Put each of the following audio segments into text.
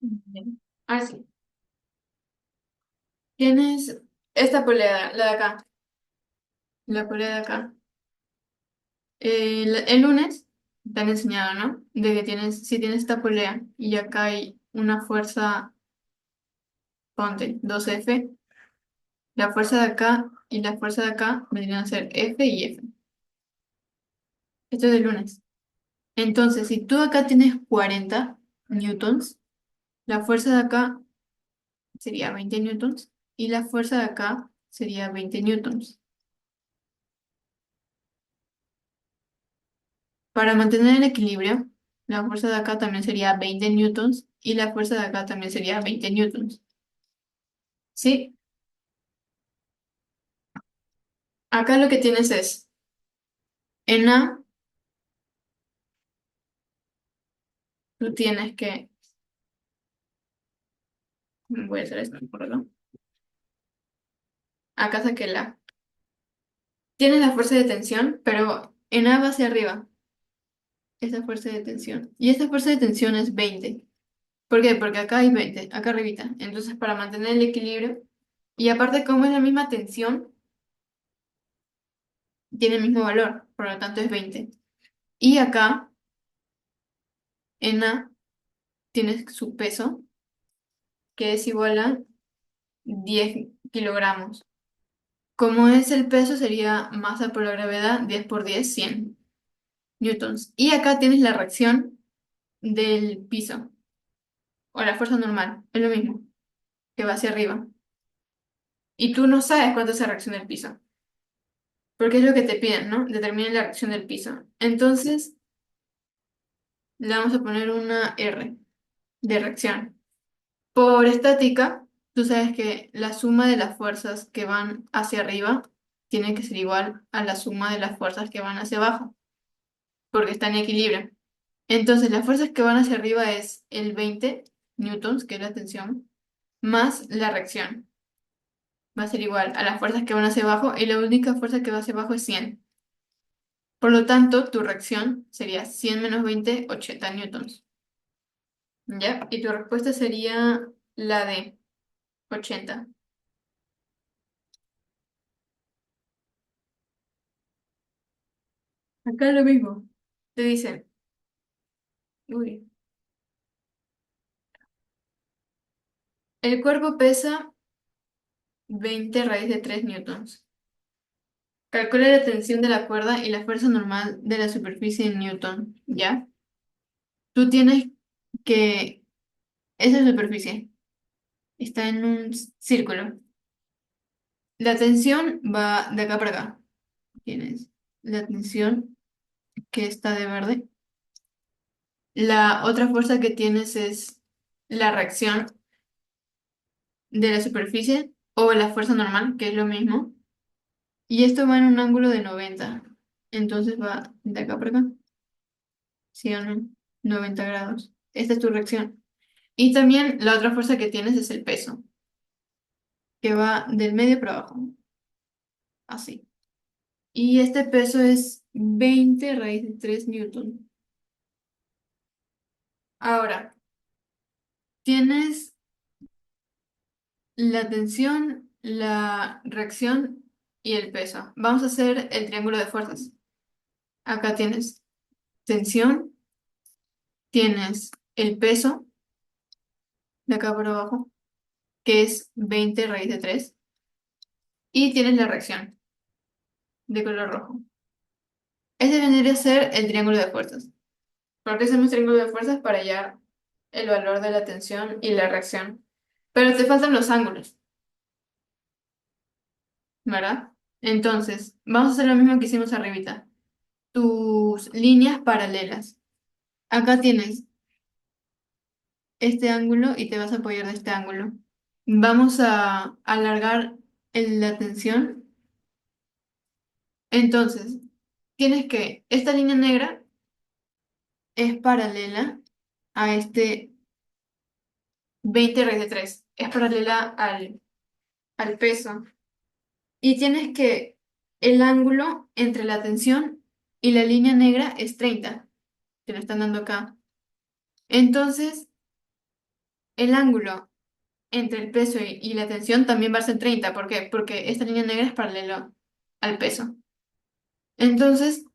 Bien. Ahora sí. Tienes esta polea, la de acá, la polea de acá. El lunes te han enseñado, ¿no? De que si tienes esta polea y acá hay una fuerza, ponte 2F, la fuerza de acá y la fuerza de acá vendrían a ser F y F. Esto es del lunes. Entonces, si tú acá tienes 40 newtons, la fuerza de acá sería 20 newtons y la fuerza de acá sería 20 newtons. Para mantener el equilibrio, la fuerza de acá también sería 20 newtons y la fuerza de acá también sería 20 newtons. Sí, acá lo que tienes es, en A, tú tienes que, voy a hacer esto por acá, acá saqué la. Tienes la fuerza de tensión, pero en A va hacia arriba, esta fuerza de tensión. Y esta fuerza de tensión es 20. ¿Por qué? Porque acá hay 20, acá arribita. Entonces, para mantener el equilibrio, y aparte como es la misma tensión, tiene el mismo valor, por lo tanto es 20. Y acá, en A, tienes su peso, que es igual a 10 kilogramos. Como es el peso, sería masa por la gravedad, 10 por 10, 100 newtons. Y acá tienes la reacción del piso, o la fuerza normal, es lo mismo, que va hacia arriba. Y tú no sabes cuánto es la reacción del piso, porque es lo que te piden, ¿no? Determinen la reacción del piso. Entonces, le vamos a poner una R de reacción. Por estática, tú sabes que la suma de las fuerzas que van hacia arriba tiene que ser igual a la suma de las fuerzas que van hacia abajo, porque está en equilibrio. Entonces, las fuerzas que van hacia arriba es el 20 newtons, que es la tensión, más la reacción. Va a ser igual a las fuerzas que van hacia abajo y la única fuerza que va hacia abajo es 100. Por lo tanto, tu reacción sería 100 menos 20, 80 newtons. ¿Ya? Y tu respuesta sería la de 80. Acá lo mismo. Te dicen, uy, el cuerpo pesa 20 raíz de 3 newtons. Calcula la tensión de la cuerda y la fuerza normal de la superficie en newton, ¿ya? Tú tienes que, esa superficie está en un círculo. La tensión va de acá para acá. Tienes la tensión que está de verde. La otra fuerza que tienes es la reacción de la superficie o la fuerza normal, que es lo mismo. Y esto va en un ángulo de 90. Entonces va de acá para acá. ¿Sí o no? 90 grados. Esta es tu reacción. Y también la otra fuerza que tienes es el peso, que va del medio para abajo. Así. Y este peso es 20 raíz de 3 newton. Ahora, tienes la tensión, la reacción y el peso. Vamos a hacer el triángulo de fuerzas. Acá tienes tensión, tienes el peso de acá para abajo, que es 20 raíz de 3, y tienes la reacción de color rojo. Este vendría a ser el triángulo de fuerzas. ¿Por qué hacemos triángulo de fuerzas? Para hallar el valor de la tensión y la reacción. Pero te faltan los ángulos, ¿verdad? Entonces, vamos a hacer lo mismo que hicimos arribita. Tus líneas paralelas. Acá tienes este ángulo y te vas a apoyar de este ángulo. Vamos a alargar la tensión. Entonces, tienes que, esta línea negra es paralela a este 20 raíz de 3. Es paralela al peso. Y tienes que el ángulo entre la tensión y la línea negra es 30. Te lo están dando acá. Entonces, el ángulo entre el peso y la tensión también va a ser 30. ¿Por qué? Porque esta línea negra es paralelo al peso. Entonces,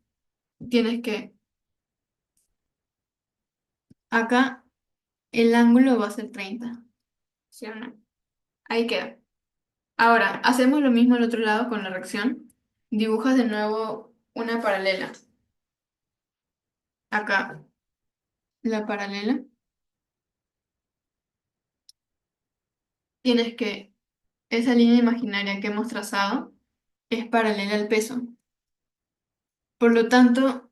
tienes que, acá el ángulo va a ser 30. ¿Sí o no? Ahí queda. Ahora, hacemos lo mismo al otro lado con la reacción. Dibujas de nuevo una paralela. Acá, la paralela. Tienes que, esa línea imaginaria que hemos trazado es paralela al peso. Por lo tanto,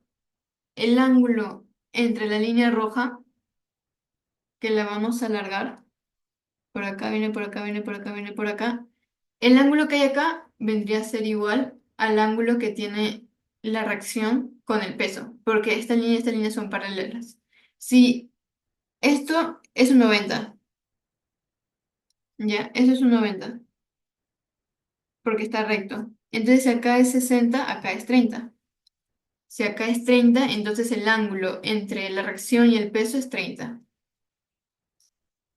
el ángulo entre la línea roja, que la vamos a alargar, por acá viene, por acá viene, por acá viene, por acá. El ángulo que hay acá vendría a ser igual al ángulo que tiene la reacción con el peso, porque esta línea y esta línea son paralelas. Si esto es un 90, ya, eso es un 90, porque está recto. Entonces si acá es 60, acá es 30. Si acá es 30, entonces el ángulo entre la reacción y el peso es 30.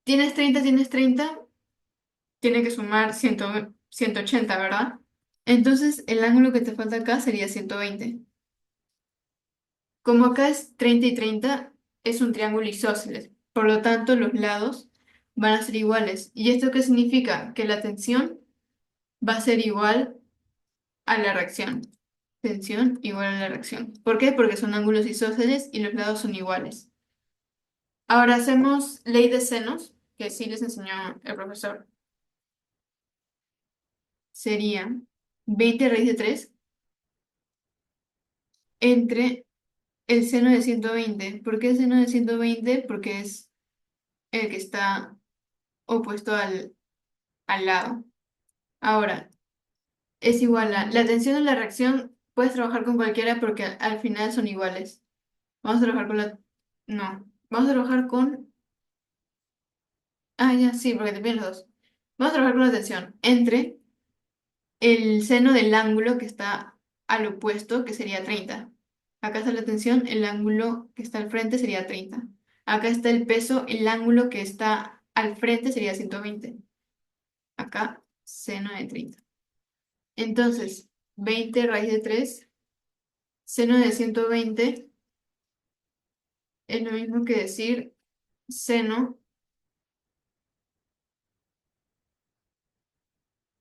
Tienes 30, tiene que sumar 100, 180, ¿verdad? Entonces el ángulo que te falta acá sería 120. Como acá es 30 y 30, es un triángulo isósceles. Por lo tanto, los lados van a ser iguales. ¿Y esto qué significa? Que la tensión va a ser igual a la reacción. Tensión igual a la reacción. ¿Por qué? Porque son ángulos isósceles y los lados son iguales. Ahora hacemos ley de senos, que sí les enseñó el profesor. Sería 20 raíz de 3 entre el seno de 120. ¿Por qué el seno de 120? Porque es el que está opuesto al lado. Ahora, es igual a la tensión y la reacción, puedes trabajar con cualquiera porque al final son iguales. Vamos a trabajar con la... No, vamos a trabajar con... Ah, ya, sí, porque te piden los dos. Vamos a trabajar con la tensión entre el seno del ángulo que está al opuesto, que sería 30. Acá está la tensión, el ángulo que está al frente sería 30. Acá está el peso, el ángulo que está al frente sería 120. Acá, seno de 30. Entonces, 20 raíz de 3 seno de 120 es lo mismo que decir seno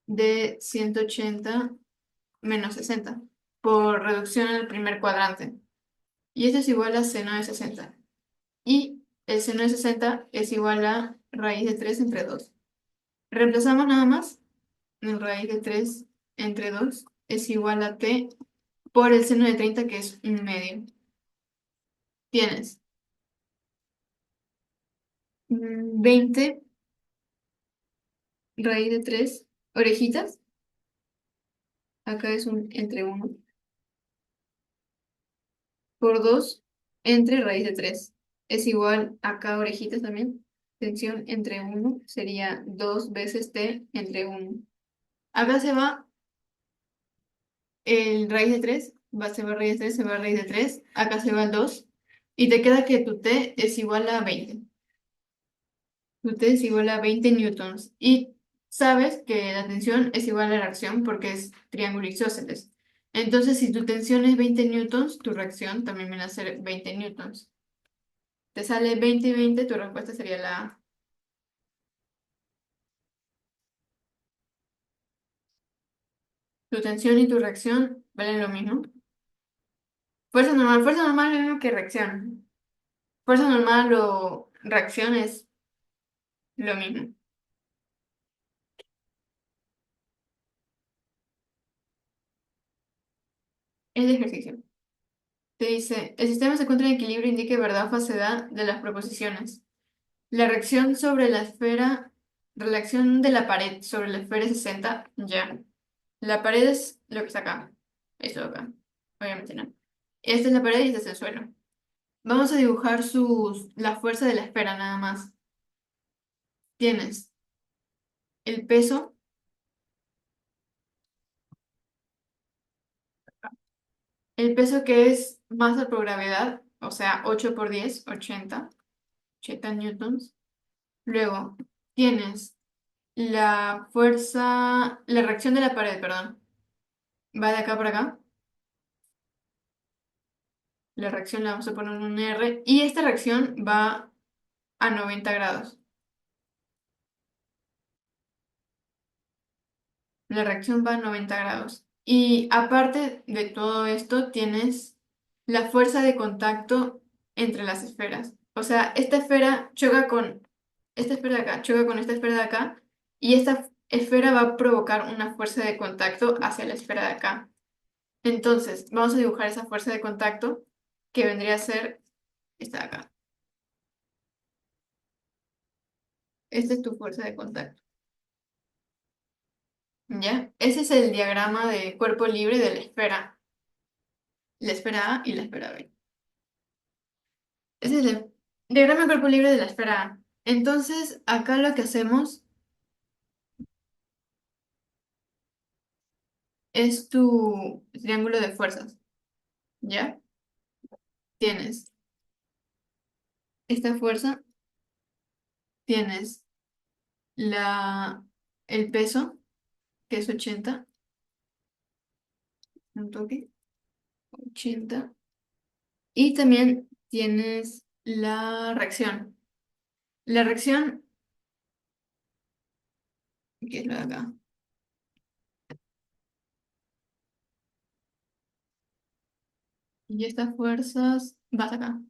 de 180 menos 60 por reducción en el primer cuadrante. Y esto es igual a seno de 60. Y el seno de 60 es igual a raíz de 3 entre 2. Reemplazamos nada más. En raíz de 3 entre 2 es igual a t por el seno de 30, que es un medio. Tienes 20 raíz de 3 orejitas. Acá es un entre 1 por 2 entre raíz de 3. Es igual a acá orejitas también. Tensión entre 1 sería 2 veces t entre 1. Acá se va el raíz de 3, se va raíz de 3, se va raíz de 3, acá se va el 2, y te queda que tu T es igual a 20. Tu T es igual a 20 newtons. Y sabes que la tensión es igual a la reacción porque es triángulo isósceles. Entonces, si tu tensión es 20 newtons, tu reacción también viene a ser 20 newtons. Te sale 20 y 20, tu respuesta sería la A. Tu tensión y tu reacción valen lo mismo. Fuerza normal es lo mismo que reacción. Fuerza normal o reacción es lo mismo. Es de ejercicio. Te dice, el sistema se encuentra en equilibrio, indique verdad o falsedad de las proposiciones. La reacción sobre la esfera, reacción de la pared sobre la esfera es 60, ya. La pared es lo que está acá. Esto de acá. Obviamente no. Esta es la pared y este es el suelo. Vamos a dibujar la fuerza de la esfera nada más. Tienes el peso que es masa por gravedad, o sea, 8 por 10, 80 newtons. Luego tienes la reacción de la pared, perdón. Va de acá para acá. La reacción la vamos a poner en un R. Y esta reacción va a 90 grados. La reacción va a 90 grados. Y aparte de todo esto, tienes la fuerza de contacto entre las esferas. O sea, esta esfera choca con esta esfera de acá, choca con esta esfera de acá, y esta esfera va a provocar una fuerza de contacto hacia la esfera de acá. Entonces, vamos a dibujar esa fuerza de contacto que vendría a ser esta de acá. Esta es tu fuerza de contacto. ¿Ya? Ese es el diagrama de cuerpo libre de la esfera A y la esfera B. Ese es el diagrama de cuerpo libre de la esfera A. Entonces, acá lo que hacemos es tu triángulo de fuerzas, ¿ya? Tienes esta fuerza, tienes la, el peso, que es 80, un toque, 80, y también tienes la reacción. La reacción, que es lo de acá, y estas fuerzas, vas acá.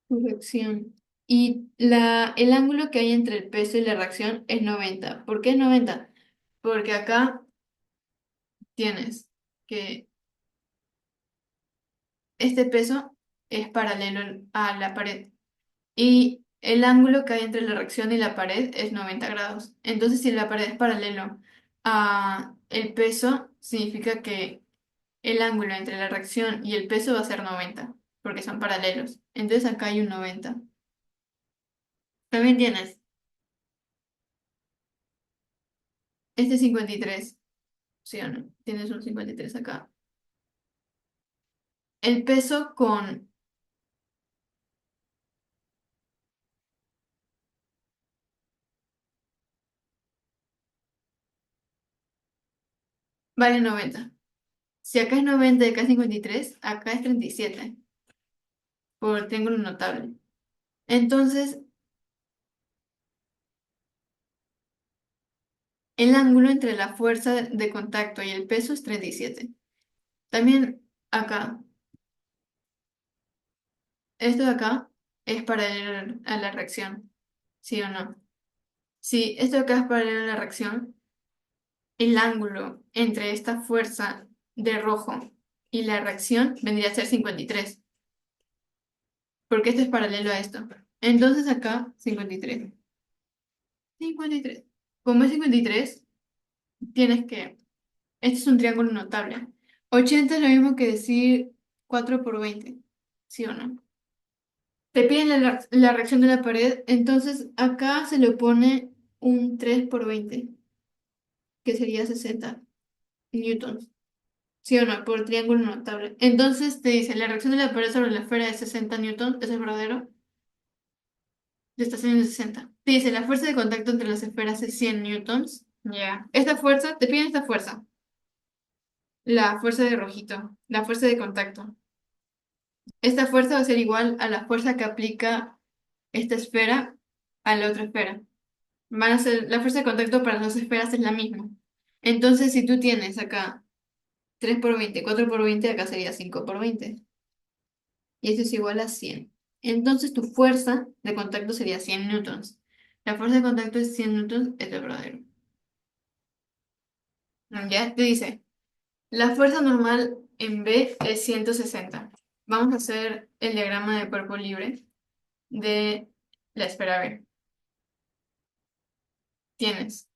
Corrección. Y el ángulo que hay entre el peso y la reacción es 90. ¿Por qué es 90? Porque acá tienes que este peso es paralelo a la pared y el ángulo que hay entre la reacción y la pared es 90 grados. Entonces, si la pared es paralelo a el peso, significa que el ángulo entre la reacción y el peso va a ser 90, porque son paralelos. Entonces, acá hay un 90. También tienes este 53. ¿Sí o no? Tienes un 53 acá. El peso con... vale 90. Si acá es 90 y acá es 53, acá es 37 por el triángulo notable. Entonces, el ángulo entre la fuerza de contacto y el peso es 37. También acá, esto de acá es paralelo a la reacción. ¿Sí o no? Si esto de acá es paralelo a la reacción, el ángulo entre esta fuerza de rojo y la reacción vendría a ser 53. Porque esto es paralelo a esto. Entonces acá 53. 53. Como es 53, tienes que... Este es un triángulo notable. 80 es lo mismo que decir 4 por 20. ¿Sí o no? Te piden la reacción de la pared, entonces acá se le pone un 3 por 20, que sería 60 newtons. ¿Sí o no? Por triángulo notable. Entonces te dice, la reacción de la pared sobre la esfera es 60 newtons. ¿Eso es verdadero? De estación de 60. Te dice, la fuerza de contacto entre las esferas es 100 newtons. Ya. Esta fuerza, te piden esta fuerza. La fuerza de rojito. La fuerza de contacto. Esta fuerza va a ser igual a la fuerza que aplica esta esfera a la otra esfera. Van a ser, la fuerza de contacto para las dos esferas es la misma. Entonces, si tú tienes acá 3 por 20, 4 por 20, acá sería 5 por 20. Y esto es igual a 100. Entonces, tu fuerza de contacto sería 100 newtons. La fuerza de contacto es 100 newtons, esto es verdadero. Ya te dice, la fuerza normal en B es 160. Vamos a hacer el diagrama de cuerpo libre de la esfera B. Tienes,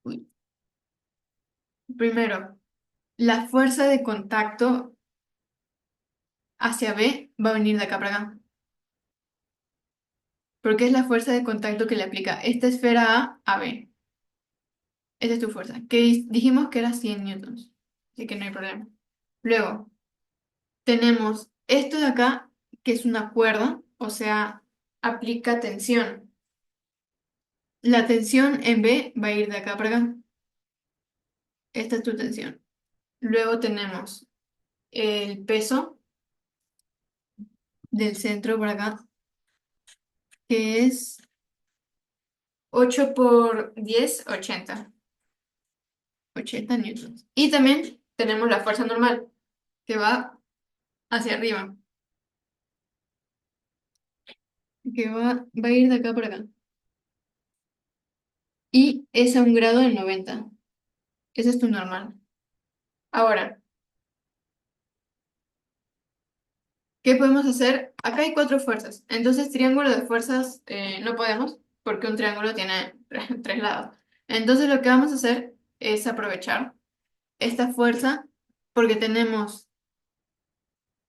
uy, primero, la fuerza de contacto hacia B va a venir de acá para acá, porque es la fuerza de contacto que le aplica esta esfera A a B. Esa es tu fuerza, que dijimos que era 100 newtons, así que no hay problema. Luego, tenemos esto de acá, que es una cuerda, o sea, aplica tensión. La tensión en B va a ir de acá para acá. Esta es tu tensión. Luego tenemos el peso del centro por acá, que es 8 por 10 80 newtons. Y también tenemos la fuerza normal, que va hacia arriba, va a ir de acá para acá. Y es a un grado de 90. Ese es tu normal. Ahora, ¿qué podemos hacer? Acá hay cuatro fuerzas. Entonces, triángulo de fuerzas no podemos, porque un triángulo tiene tres lados. Entonces, lo que vamos a hacer es aprovechar esta fuerza porque tenemos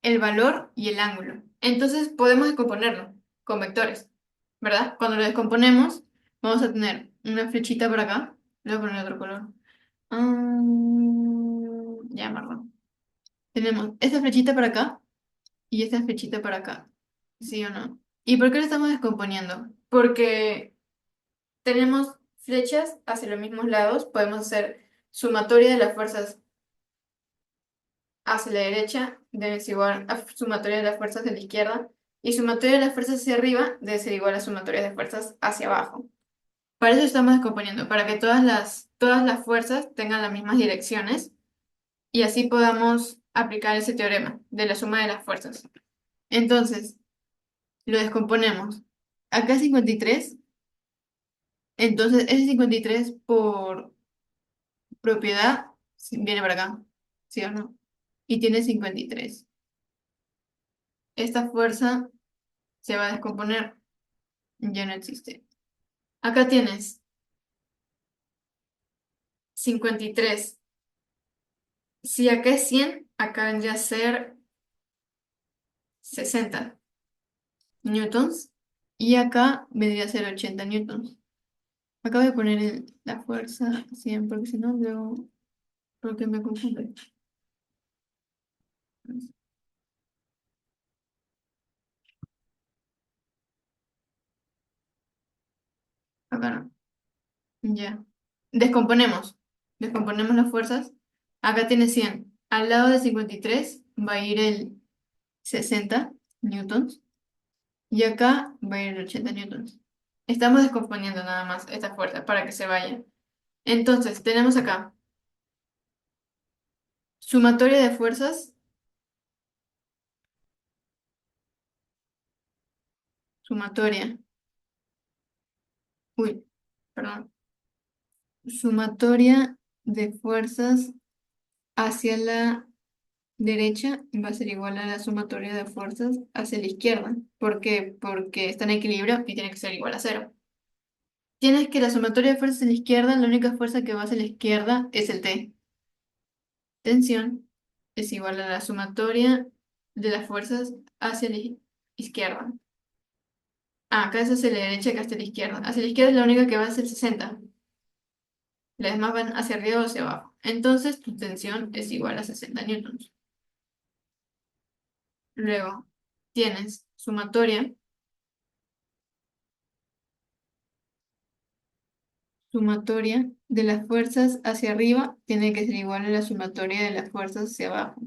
el valor y el ángulo. Entonces, podemos descomponerlo con vectores, ¿verdad? Cuando lo descomponemos, vamos a tener una flechita por acá. Le voy a poner otro color. Ya, marrón. Tenemos esta flechita para acá y esta flechita para acá. ¿Sí o no? ¿Y por qué lo estamos descomponiendo? Porque tenemos flechas hacia los mismos lados. Podemos hacer sumatoria de las fuerzas hacia la derecha debe ser igual a sumatoria de las fuerzas de la izquierda. Y sumatoria de las fuerzas hacia arriba debe ser igual a sumatoria de fuerzas hacia abajo. Para eso estamos descomponiendo, para que todas las fuerzas tengan las mismas direcciones y así podamos aplicar ese teorema de la suma de las fuerzas. Entonces, lo descomponemos. Acá 53, entonces ese 53 por propiedad viene para acá, ¿sí o no? Y tiene 53. Esta fuerza se va a descomponer, ya no existe. Acá tienes 53. Si acá es 100, acá vendría a ser 60 newtons y acá vendría a ser 80 newtons. Acá voy a poner la fuerza 100 porque si no, luego, porque me confunde. Acá no. Ya. Descomponemos. Descomponemos las fuerzas. Acá tiene 100. Al lado de 53 va a ir el 60 newtons. Y acá va a ir el 80 newtons. Estamos descomponiendo nada más esta fuerza para que se vaya. Entonces, tenemos acá sumatoria de fuerzas. Sumatoria. Uy, perdón. Sumatoria de fuerzas hacia la derecha va a ser igual a la sumatoria de fuerzas hacia la izquierda. ¿Por qué? Porque está en equilibrio y tiene que ser igual a cero. Tienes que la sumatoria de fuerzas a la izquierda, la única fuerza que va hacia la izquierda es el T. Tensión es igual a la sumatoria de las fuerzas hacia la izquierda. Acá es hacia la derecha, acá hacia la izquierda. Hacia la izquierda es la única que va a ser 60. Las demás van hacia arriba o hacia abajo. Entonces tu tensión es igual a 60 newtons. Luego tienes sumatoria de las fuerzas hacia arriba tiene que ser igual a la sumatoria de las fuerzas hacia abajo.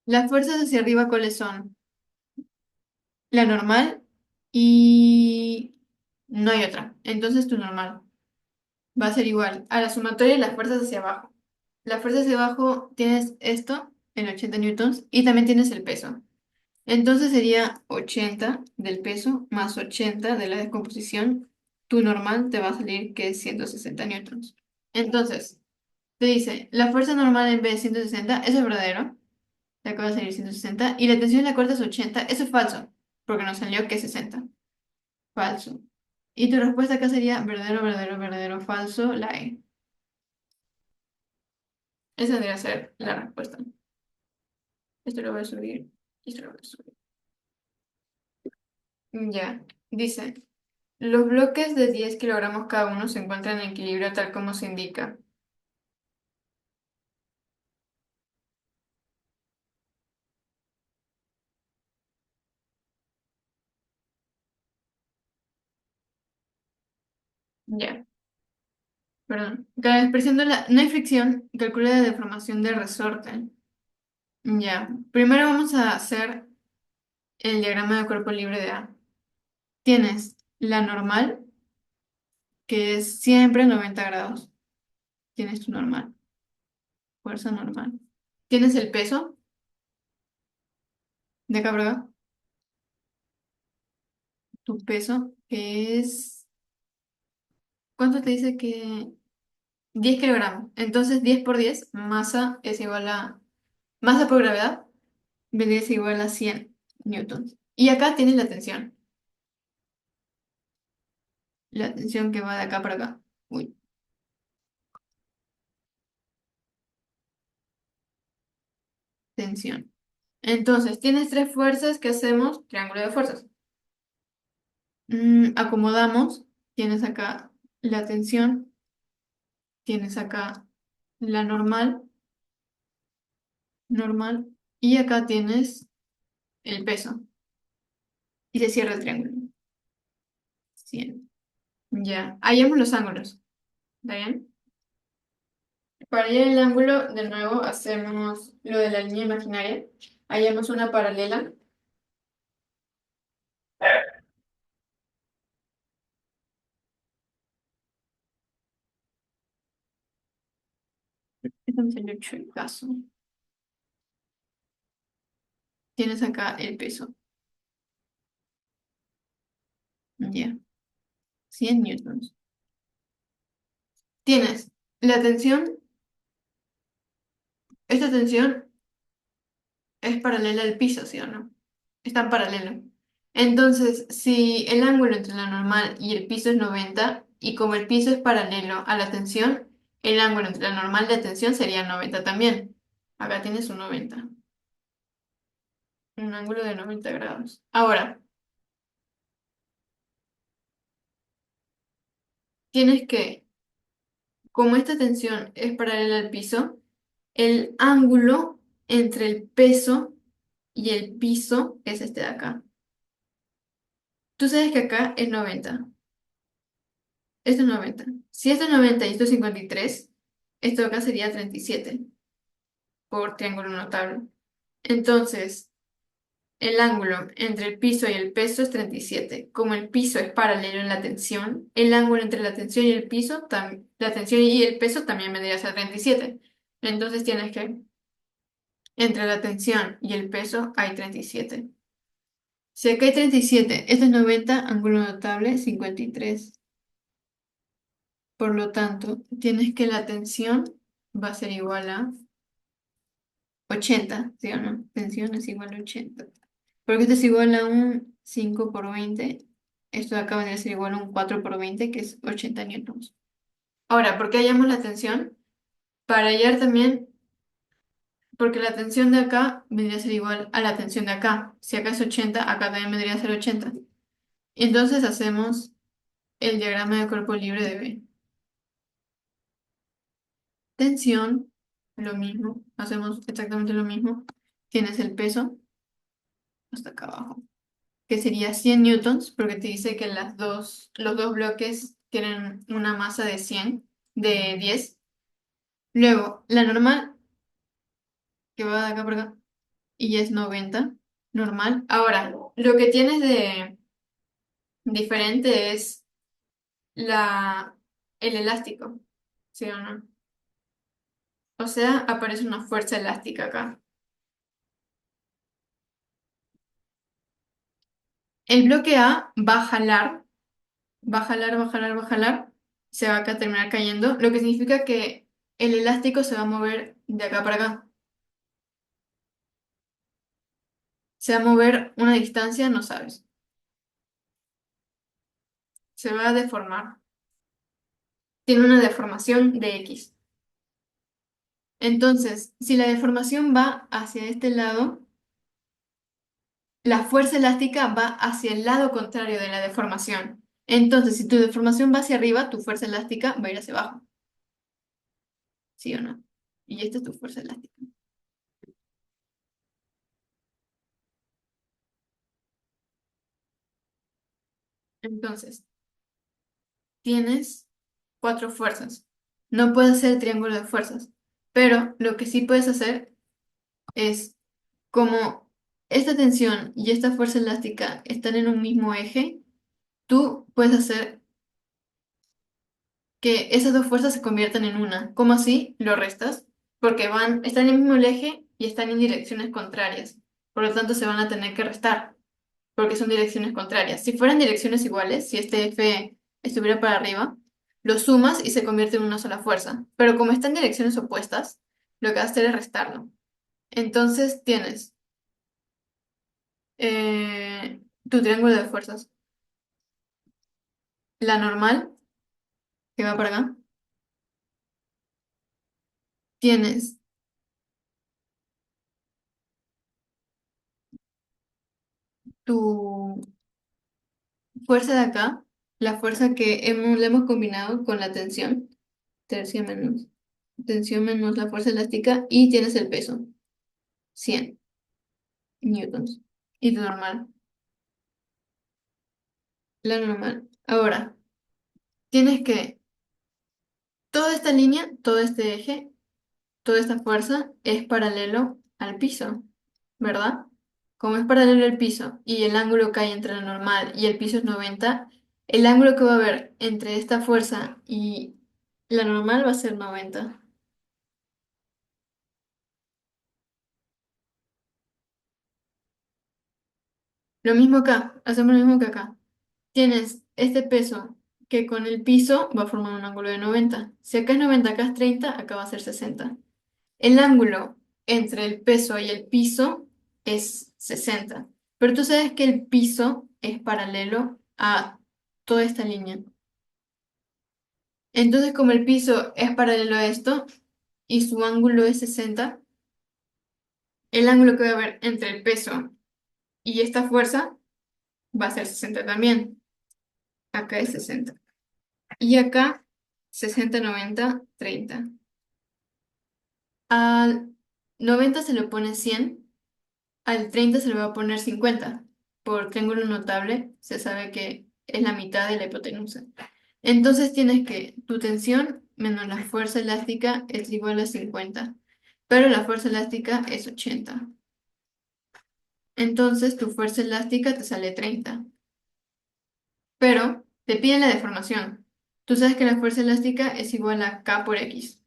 Las fuerzas hacia arriba, ¿cuáles son? La normal y no hay otra. Entonces tu normal va a ser igual a la sumatoria de las fuerzas hacia abajo. La fuerza hacia abajo tienes esto en 80 newtons y también tienes el peso. Entonces sería 80 del peso más 80 de la descomposición. Tu normal te va a salir que es 160 newtons. Entonces, te dice, la fuerza normal en vez de 160, eso es verdadero. Te acaba de salir 160. Y la tensión en la cuerda es 80. Eso es falso, porque nos salió que es 60. Falso. Y tu respuesta acá sería verdadero, verdadero, verdadero, falso, la E. Esa debería ser la respuesta. Esto lo voy a subir. Esto lo voy a subir. Ya. Dice. Los bloques de 10 kilogramos cada uno se encuentran en equilibrio tal como se indica. Ya, perdón. Cada expresión de la... No hay fricción, calcula la deformación de resorte. Ya, primero vamos a hacer el diagrama de cuerpo libre de A. Tienes la normal, que es siempre 90 grados. Tienes tu normal, fuerza normal. Tienes el peso de acá para acá. Tu peso, que es... ¿Cuánto te dice que...? 10 kilogramos. Entonces 10 por 10 masa es igual a... Masa por gravedad vendría a ser igual a 100 newtons. Y acá tienes la tensión. La tensión que va de acá para acá. Uy, tensión. Entonces, tienes tres fuerzas. ¿Qué hacemos? Triángulo de fuerzas. Acomodamos. Tienes acá la tensión. Tienes acá la normal. Normal. Y acá tienes el peso. Y se cierra el triángulo. 100. Ya. Hallamos los ángulos. ¿Está bien? Para hallar el ángulo, de nuevo, hacemos lo de la línea imaginaria. Hallamos una paralela. Esto me salió caso. Tienes acá el peso. Ya. 100 newtons. Tienes la tensión. Esta tensión es paralela al piso, ¿sí o no? Está en paralelo. Entonces, si el ángulo entre la normal y el piso es 90, y como el piso es paralelo a la tensión, el ángulo entre la normal y la tensión sería 90 también. Acá tienes un 90. Un ángulo de 90 grados. Ahora, tienes que, como esta tensión es paralela al piso, el ángulo entre el peso y el piso es este de acá. Tú sabes que acá es 90. Esto es 90. Si esto es 90 y esto es 53, esto de acá sería 37 por triángulo notable. Entonces, el ángulo entre el piso y el peso es 37. Como el piso es paralelo en la tensión, el ángulo entre la tensión y el piso, la tensión y el peso también vendría a ser 37. Entonces tienes que, entre la tensión y el peso hay 37. Si acá hay 37, esto es 90, ángulo notable 53. Por lo tanto, tienes que la tensión va a ser igual a 80, ¿sí o no? Tensión es igual a 80. Porque esto es igual a un 5 por 20. Esto de acá vendría a ser igual a un 4 por 20, que es 80 newtons. Ahora, ¿por qué hallamos la tensión? Para hallar también, porque la tensión de acá vendría a ser igual a la tensión de acá. Si acá es 80, acá también vendría a ser 80. Y entonces hacemos el diagrama de cuerpo libre de B. Tensión, lo mismo. Hacemos exactamente lo mismo. Tienes el peso hasta acá abajo, que sería 100 newtons, porque te dice que los dos bloques tienen una masa de 100, de 10. Luego, la normal, que va de acá para acá, y es 90, normal. Ahora, lo que tienes de diferente es la, el elástico, ¿sí o no? O sea, aparece una fuerza elástica acá. El bloque A va a jalar, va a jalar, va a jalar, va a jalar, se va a terminar cayendo, lo que significa que el elástico se va a mover de acá para acá. Se va a mover una distancia, no sabes. Se va a deformar. Tiene una deformación de X. Entonces, si la deformación va hacia este lado, la fuerza elástica va hacia el lado contrario de la deformación. Entonces, si tu deformación va hacia arriba, tu fuerza elástica va a ir hacia abajo, ¿sí o no? Y esta es tu fuerza elástica. Entonces, tienes cuatro fuerzas. No puedes hacer el triángulo de fuerzas, pero lo que sí puedes hacer es como esta tensión y esta fuerza elástica están en un mismo eje, tú puedes hacer que esas dos fuerzas se conviertan en una. ¿Cómo así? Lo restas, porque están en el mismo eje y están en direcciones contrarias. Por lo tanto, se van a tener que restar, porque son direcciones contrarias. Si fueran direcciones iguales, si este F estuviera para arriba, lo sumas y se convierte en una sola fuerza. Pero como están en direcciones opuestas, lo que vas a hacer es restarlo. Entonces tienes tu triángulo de fuerzas. La normal, que va para acá. Tienes tu fuerza de acá, la fuerza que le hemos combinado con la tensión, tensión menos la fuerza elástica, y tienes el peso, 100 newtons. Y tu normal, la normal. Ahora, tienes que, toda esta línea, todo este eje, toda esta fuerza es paralelo al piso, ¿verdad? Como es paralelo al piso y el ángulo que hay entre la normal y el piso es 90, el ángulo que va a haber entre esta fuerza y la normal va a ser 90. Lo mismo acá, hacemos lo mismo que acá. Tienes este peso que con el piso va a formar un ángulo de 90. Si acá es 90, acá es 30, acá va a ser 60. El ángulo entre el peso y el piso es 60. Pero tú sabes que el piso es paralelo a toda esta línea. Entonces, como el piso es paralelo a esto y su ángulo es 60, el ángulo que va a haber entre el peso y esta fuerza va a ser 60 también. Acá es 60. Y acá 60, 90, 30. Al 90 se le pone 100, al 30 se le va a poner 50. Por triángulo notable se sabe que es la mitad de la hipotenusa. Entonces tienes que tu tensión menos la fuerza elástica es igual a 50, pero la fuerza elástica es 80. Entonces tu fuerza elástica te sale 30, pero te piden la deformación. Tú sabes que la fuerza elástica es igual a K por X.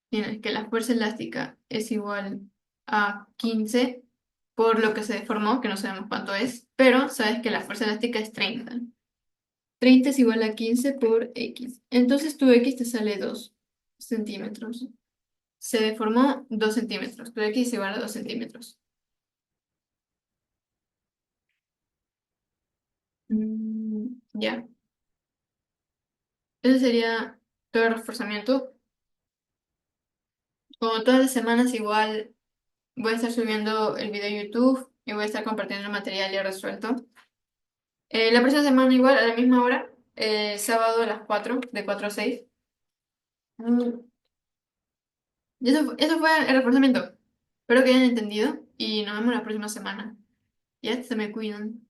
Tienes que la fuerza elástica es igual a 15 por lo que se deformó, que no sabemos cuánto es, pero sabes que la fuerza elástica es 30. 30 es igual a 15 por X. Entonces tu X te sale 2 centímetros. Se deformó 2 centímetros. Tu X es igual a 2 centímetros. Ya. Ese sería todo el reforzamiento. Como todas las semanas igual voy a estar subiendo el video a YouTube y voy a estar compartiendo el material ya resuelto. La próxima semana igual, a la misma hora, sábado a las 4 de 4 a 6. Mm, Y eso fue el reforzamiento. Espero que hayan entendido y nos vemos la próxima semana. Ya se me cuidan.